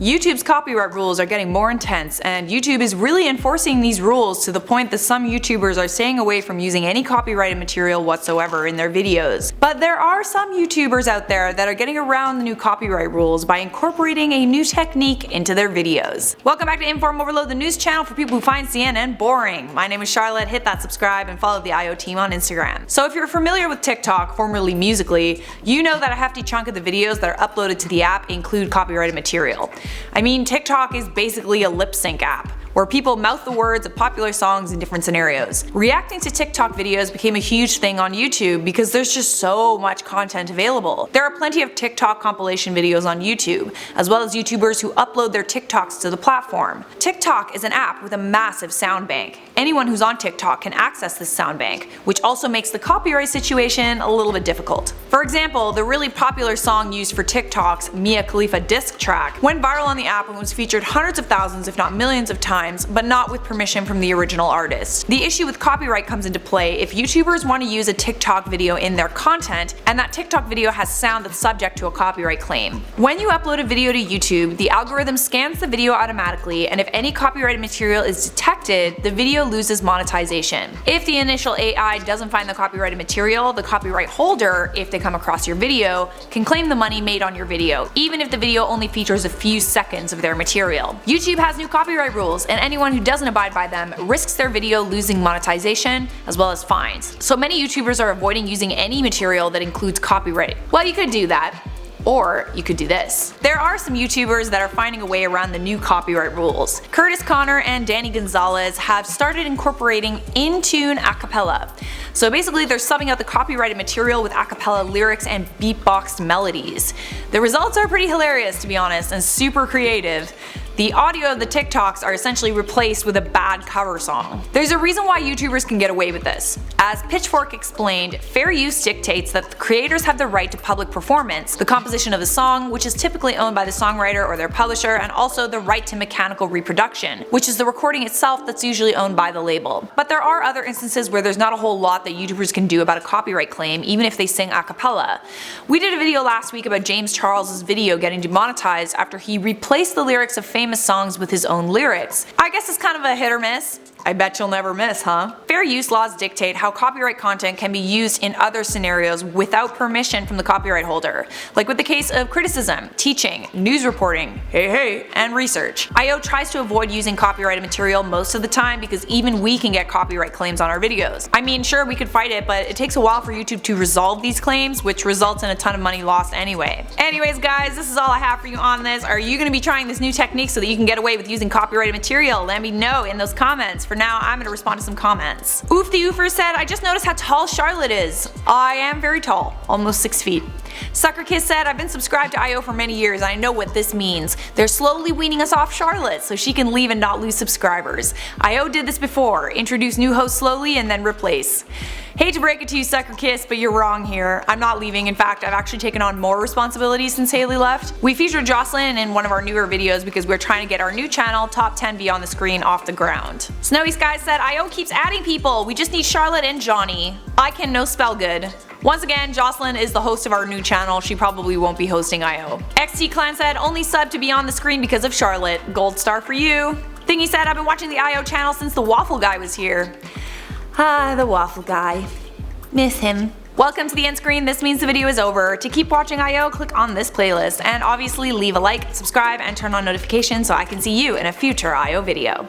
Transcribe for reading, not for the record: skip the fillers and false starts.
YouTube's copyright rules are getting more intense, and YouTube is really enforcing these rules to the point that some YouTubers are staying away from using any copyrighted material whatsoever in their videos. But there are some YouTubers out there that are getting around the new copyright rules by incorporating a new technique into their videos. Welcome back to InformOverload, the news channel for people who find CNN boring. My name is Charlotte, hit that subscribe and follow the IO team on Instagram. So if you're familiar with TikTok, formerly Musical.ly, you know that a hefty chunk of the videos that are uploaded to the app include copyrighted material. I mean, TikTok is basically a lip sync app, where people mouth the words of popular songs in different scenarios. Reacting to TikTok videos became a huge thing on YouTube because there's just so much content available. There are plenty of TikTok compilation videos on YouTube, as well as YouTubers who upload their TikToks to the platform. TikTok is an app with a massive sound bank. Anyone who's on TikTok can access this sound bank, which also makes the copyright situation a little bit difficult. For example, the really popular song used for TikTok's Mia Khalifa diss track went viral on the app and was featured hundreds of thousands if not millions of times, but not with permission from the original artist. The issue with copyright comes into play if YouTubers want to use a TikTok video in their content and that TikTok video has sound that's subject to a copyright claim. When you upload a video to YouTube, the algorithm scans the video automatically, and if any copyrighted material is detected, the video loses monetization. If the initial AI doesn't find the copyrighted material, the copyright holder, if they come across your video, can claim the money made on your video, even if the video only features a few seconds of their material. YouTube has new copyright rules, and anyone who doesn't abide by them risks their video losing monetization as well as fines. So many YouTubers are avoiding using any material that includes copyright. Well, you could do that. Or you could do this. There are some YouTubers that are finding a way around the new copyright rules. Curtis Connor and Danny Gonzalez have started incorporating Tune A Capella. So basically they're subbing out the copyrighted material with a cappella lyrics and beatboxed melodies. The results are pretty hilarious, to be honest, and super creative. The audio of the TikToks are essentially replaced with a bad cover song. There's a reason why YouTubers can get away with this. As Pitchfork explained, fair use dictates that the creators have the right to public performance, the composition of the song, which is typically owned by the songwriter or their publisher, and also the right to mechanical reproduction, which is the recording itself that's usually owned by the label. But there are other instances where there's not a whole lot that YouTubers can do about a copyright claim, even if they sing a cappella. We did a video last week about James Charles' video getting demonetized after he replaced the lyrics of famous songs with his own lyrics. I guess it's kind of a hit or miss. I bet you'll never miss, huh? Fair use laws dictate how copyright content can be used in other scenarios without permission from the copyright holder, like with the case of criticism, teaching, news reporting, and research. IO tries to avoid using copyrighted material most of the time because even we can get copyright claims on our videos. I mean, sure, we could fight it, but it takes a while for YouTube to resolve these claims, which results in a ton of money lost anyway. Anyways guys, this is all I have for you on this. Are you going to be trying this new technique so that you can get away with using copyrighted material? Let me know in those comments. For now, I'm gonna respond to some comments. Oof the Oofer said, I just noticed how tall Charlotte is. I am very tall, almost 6 feet. Sucker Kiss said, I've been subscribed to IO for many years and I know what this means. They're slowly weaning us off Charlotte so she can leave and not lose subscribers. IO did this before, introduce new hosts slowly and then replace. Hate to break it to you, Sucker Kiss, but you're wrong here. I'm not leaving. In fact, I've actually taken on more responsibilities since Haley left. We featured Jocelyn in one of our newer videos because we're trying to get our new channel, Top 10 Beyond the Screen, off the ground. Snowy Sky said, IO keeps adding people. We just need Charlotte and Johnny. I can no spell good. Once again, Jocelyn is the host of our new channel. She probably won't be hosting IO. XT Clan said, only sub to Beyond the Screen because of Charlotte. Gold star for you. Thingy said, I've been watching the IO channel since the Waffle Guy was here. Ah, the Waffle Guy. Miss him. Welcome to the end screen. This means the video is over. To keep watching IO, click on this playlist, and obviously leave a like, subscribe, and turn on notifications so I can see you in a future IO video.